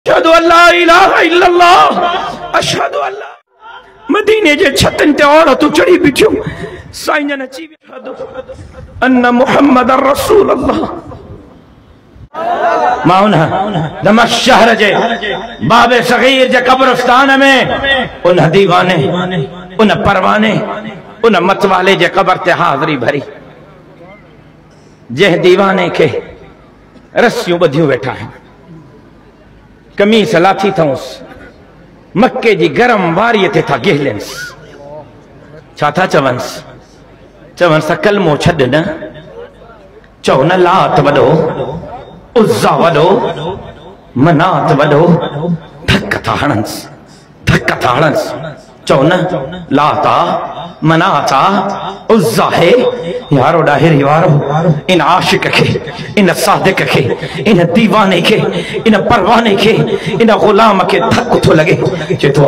अशहदु अल्ला इलाहा इल्लल्लाह अशहदु अल्ला मदीने जे छतन ते औरतूं चढ़ी बीठियूं साईं जन अची अन्न मुहम्मद रसूलुल्लाह। मां उन दमश्क शहर जे बाबे सगीर जे कब्रिस्तान में उन दीवाने उन परवाने उन मतवाले जे कब्र ते हाज़री भरी। जंहिं दीवाने के रस्सियूं ॿधियूं वेठा आहिनि, कमीस लाथी अथऊंसि, मक्के जी गरम वारीअ ते था गिहलेंसि। छा था चवंसि? चवंसि त कलमो छॾ न, चओ न लात वॾो, उज़्ज़ा वॾो, मनात वॾो। धक था हणंसि, धक था हणंसि। चओ न लाता मनाता उज़्ज़ा है। यारो ॾाहिरी वारो इन आशिक खे, इन सादिक खे, इन दीवाने खे, इन परवाने खे, इन ग़ुलाम खे धक थो लॻे। चए थो